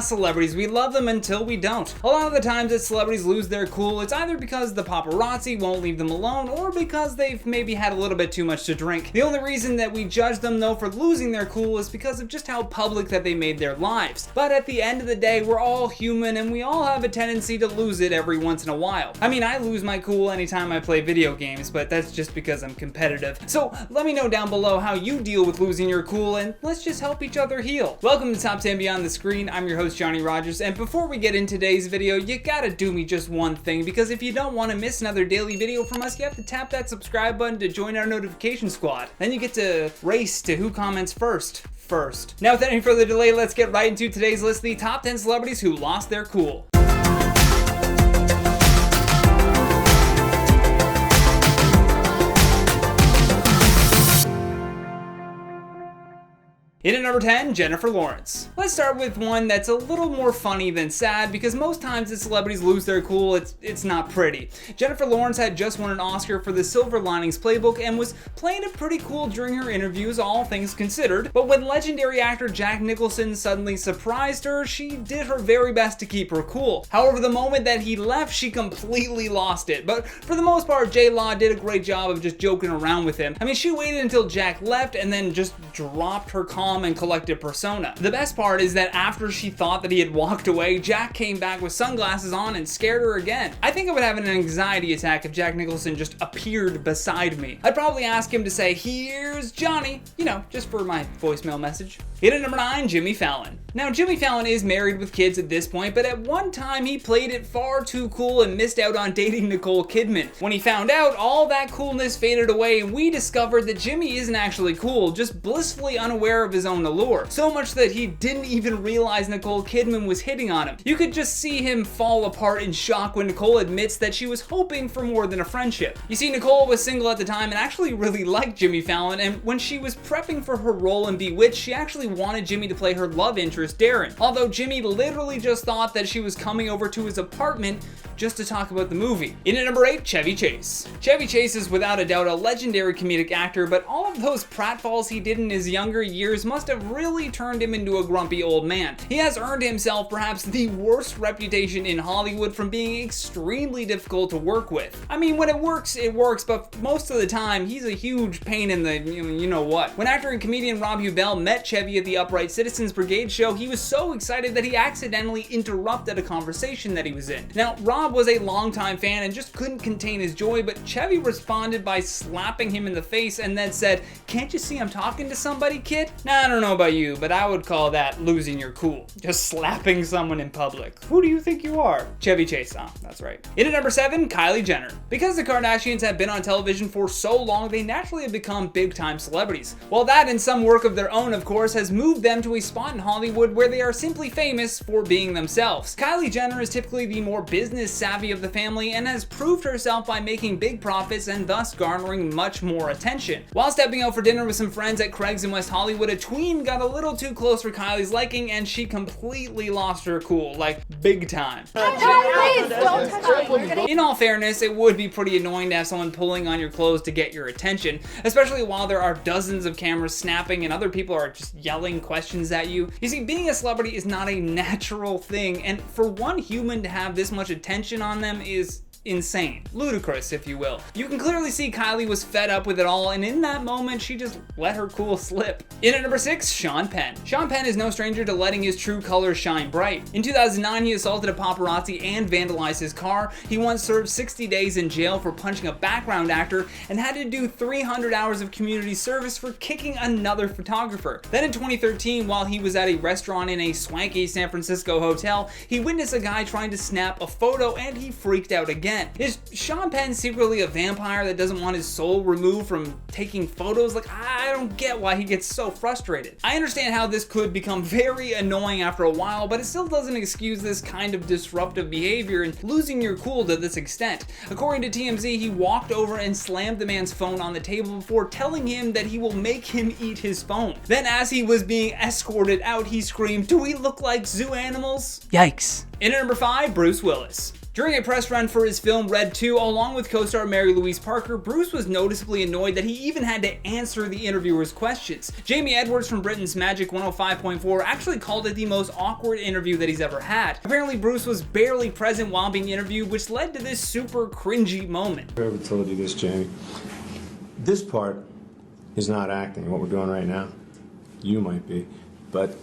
Celebrities, we love them until we don't. A lot of the times that celebrities lose their cool, it's either because the paparazzi won't leave them alone or because they've maybe had a little bit too much to drink. The only reason that we judge them though for losing their cool is because of just how public that they made their lives. But at the end of the day, we're all human and we all have a tendency to lose it every once in a while. I mean, I lose my cool anytime I play video games, but that's just because I'm competitive. So let me know down below how you deal with losing your cool, and let's just help each other heal. Welcome to Top 10 Beyond the Screen. I'm your host, Johnny Rogers, and before we get into today's video, you gotta do me just one thing, because if you don't want to miss another daily video from us, you have to tap that subscribe button to join our notification squad. Then you get to race to who comments first. Now, without any further delay, let's get right into today's list, the top 10 celebrities who lost their cool. In at number 10, Jennifer Lawrence. Let's start with one that's a little more funny than sad, because most times that celebrities lose their cool, it's not pretty. Jennifer Lawrence had just won an Oscar for The Silver Linings Playbook and was playing it pretty cool during her interviews, all things considered. But when legendary actor Jack Nicholson suddenly surprised her, she did her very best to keep her cool. However, the moment that he left, she completely lost it. But for the most part, J-Law did a great job of just joking around with him. I mean, she waited until Jack left and then just dropped her calm and collected persona. The best part is that after she thought that he had walked away, Jack came back with sunglasses on and scared her again. I think I would have an anxiety attack if Jack Nicholson just appeared beside me. I'd probably ask him to say, "Here's Johnny," you know, just for my voicemail message. In at number 9, Jimmy Fallon. Now, Jimmy Fallon is married with kids at this point, but at one time he played it far too cool and missed out on dating Nicole Kidman. When he found out, all that coolness faded away and we discovered that Jimmy isn't actually cool, just blissfully unaware of his own allure. So much that he didn't even realize Nicole Kidman was hitting on him. You could just see him fall apart in shock when Nicole admits that she was hoping for more than a friendship. You see, Nicole was single at the time and actually really liked Jimmy Fallon, and when she was prepping for her role in Bewitched, she actually wanted Jimmy to play her love interest, Darren. Although Jimmy literally just thought that she was coming over to his apartment just to talk about the movie. In at number 8, Chevy Chase. Chevy Chase is without a doubt a legendary comedic actor, but all of those pratfalls he did in his younger years must have really turned him into a grumpy old man. He has earned himself perhaps the worst reputation in Hollywood from being extremely difficult to work with. I mean, when it works, but most of the time, he's a huge pain in the you know what. When actor and comedian Rob Huebel met Chevy at the Upright Citizens Brigade show, he was so excited that he accidentally interrupted a conversation that he was in. Now, Rob was a longtime fan and just couldn't contain his joy, but Chevy responded by slapping him in the face and then said, "Can't you see I'm talking to somebody, kid?" Now, I don't know about you, but I would call that losing your cool. Just slapping someone in public. Who do you think you are? Chevy Chase, that's right. In at number 7, Kylie Jenner. Because the Kardashians have been on television for so long, they naturally have become big-time celebrities. While that and some work of their own, of course, has moved them to a spot in Hollywood where they are simply famous for being themselves. Kylie Jenner is typically the more business savvy of the family and has proved herself by making big profits and thus garnering much more attention. While stepping out for dinner with some friends at Craig's in West Hollywood, a tween got a little too close for Kylie's liking and she completely lost her cool, like big time. Please, don't touch me. In all fairness, it would be pretty annoying to have someone pulling on your clothes to get your attention, especially while there are dozens of cameras snapping and other people are just yelling questions at you. You see, being a celebrity is not a natural thing, and for one human to have this much attention on them is insane. Ludicrous, if you will. You can clearly see Kylie was fed up with it all, and in that moment, she just let her cool slip. In at number 6, Sean Penn. Sean Penn is no stranger to letting his true colors shine bright. In 2009, he assaulted a paparazzi and vandalized his car. He once served 60 days in jail for punching a background actor and had to do 300 hours of community service for kicking another photographer. Then in 2013, while he was at a restaurant in a swanky San Francisco hotel, he witnessed a guy trying to snap a photo and he freaked out again. Is Sean Penn secretly a vampire that doesn't want his soul removed from taking photos? Like, I don't get why he gets so frustrated. I understand how this could become very annoying after a while, but it still doesn't excuse this kind of disruptive behavior and losing your cool to this extent. According to TMZ, he walked over and slammed the man's phone on the table before telling him that he will make him eat his phone. Then as he was being escorted out, he screamed, "Do we look like zoo animals?" Yikes. In at number 5, Bruce Willis. During a press run for his film Red 2, along with co-star Mary Louise Parker, Bruce was noticeably annoyed that he even had to answer the interviewer's questions. Jamie Edwards from Britain's Magic 105.4 actually called it the most awkward interview that he's ever had. Apparently, Bruce was barely present while being interviewed, which led to this super cringy moment. I ever told you this, Jamie? This part is not acting, what we're doing right now. You might be, but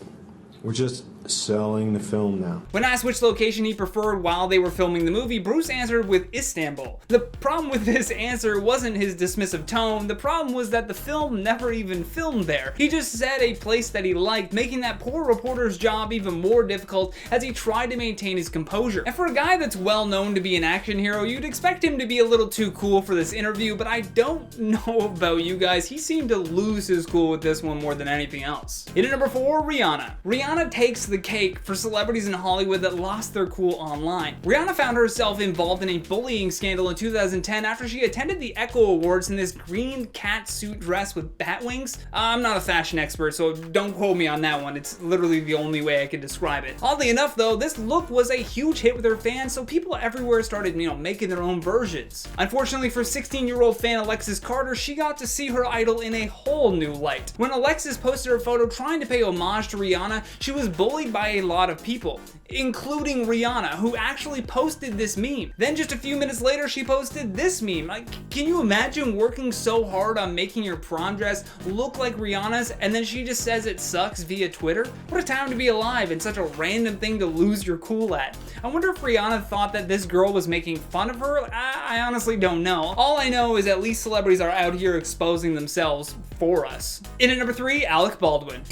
we're just selling the film now. When asked which location he preferred while they were filming the movie, Bruce answered with Istanbul. The problem with this answer wasn't his dismissive tone, the problem was that the film never even filmed there. He just said a place that he liked, making that poor reporter's job even more difficult as he tried to maintain his composure. And for a guy that's well known to be an action hero, you'd expect him to be a little too cool for this interview, but I don't know about you guys, he seemed to lose his cool with this one more than anything else. In at number 4, Rihanna. Rihanna takes the cake for celebrities in Hollywood that lost their cool online. Rihanna found herself involved in a bullying scandal in 2010 after she attended the Echo Awards in this green cat suit dress with bat wings. I'm not a fashion expert, so don't quote me on that one. It's literally the only way I can describe it. Oddly enough though, this look was a huge hit with her fans, so people everywhere started, making their own versions. Unfortunately for 16-year-old fan Alexis Carter, she got to see her idol in a whole new light. When Alexis posted her photo trying to pay homage to Rihanna, she was bullied by a lot of people, including Rihanna, who actually posted this meme. Then just a few minutes later, she posted this meme. Can you imagine working so hard on making your prom dress look like Rihanna's, and then she just says it sucks via Twitter? What a time to be alive and such a random thing to lose your cool at. I wonder if Rihanna thought that this girl was making fun of her? I honestly don't know. All I know is at least celebrities are out here exposing themselves for us. In at number 3, Alec Baldwin.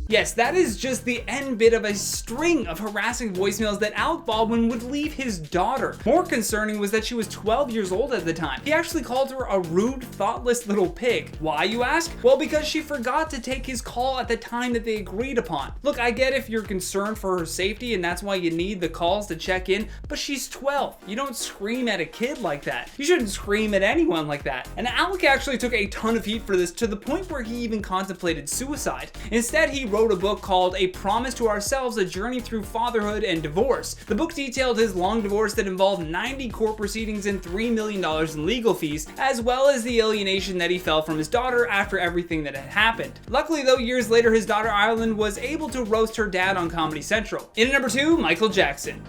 Yes, that is just the end bit of a string of harassing voicemails that Alec Baldwin would leave his daughter. More concerning was that she was 12 years old at the time. He actually called her a rude, thoughtless little pig. Why, you ask? Well, because she forgot to take his call at the time that they agreed upon. Look, I get if you're concerned for her safety and that's why you need the calls to check in, but she's 12. You don't scream at a kid like that. You shouldn't scream at anyone like that. And Alec actually took a ton of heat for this, to the point where he even contemplated suicide. Instead, he wrote a book called A Promise to Ourselves, A Journey Through Fatherhood and Divorce. The book detailed his long divorce that involved 90 court proceedings and $3 million in legal fees, as well as the alienation that he felt from his daughter after everything that had happened. Luckily though, years later, his daughter Ireland was able to roast her dad on Comedy Central. In at number 2, Michael Jackson.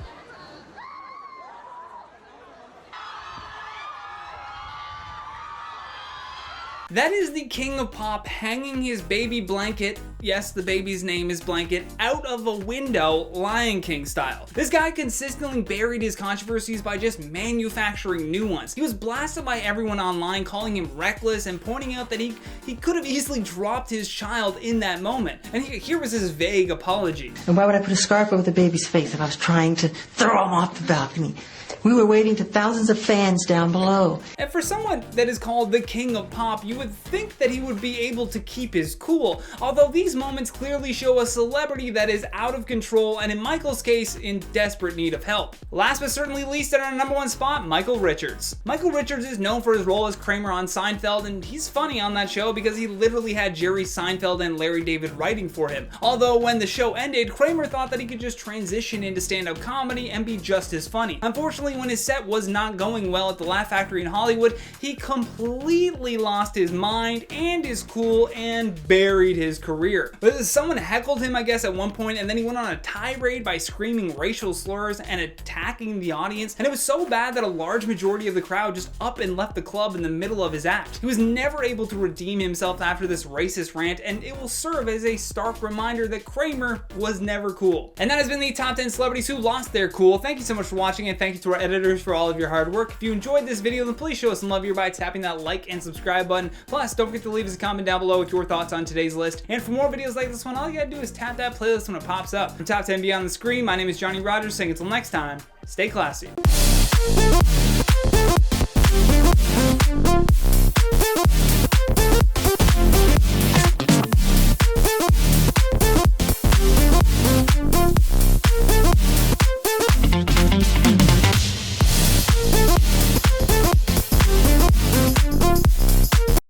That is the king of pop hanging his baby blanket, yes, the baby's name is Blanket, out of a window, Lion King style. This guy consistently buried his controversies by just manufacturing new ones. He was blasted by everyone online, calling him reckless and pointing out that he could have easily dropped his child in that moment. And here was his vague apology. And why would I put a scarf over the baby's face if I was trying to throw him off the balcony? We were waiting to thousands of fans down below. And for someone that is called the king of pop, you would think that he would be able to keep his cool, although these moments clearly show a celebrity that is out of control and in Michael's case, in desperate need of help. Last but certainly least, at our number 1 spot, Michael Richards. Michael Richards is known for his role as Kramer on Seinfeld, and he's funny on that show because he literally had Jerry Seinfeld and Larry David writing for him. Although when the show ended, Kramer thought that he could just transition into stand-up comedy and be just as funny. Unfortunately, when his set was not going well at the Laugh Factory in Hollywood, he completely lost his mind and his cool and buried his career. But someone heckled him, I guess, at one point, and then he went on a tirade by screaming racial slurs and attacking the audience, and it was so bad that a large majority of the crowd just up and left the club in the middle of his act. He was never able to redeem himself after this racist rant, and it will serve as a stark reminder that Kramer was never cool. And that has been the top 10 celebrities who lost their cool. Thank you so much for watching, and thank you to our editors for all of your hard work. If you enjoyed this video, then please show us some love here by tapping that like and subscribe button. Plus, don't forget to leave us a comment down below with your thoughts on today's list. And for more videos like this one, all you gotta do is tap that playlist when it pops up. From Top 10 Beyond the Screen, my name is Johnny Rogers, saying until next time, stay classy.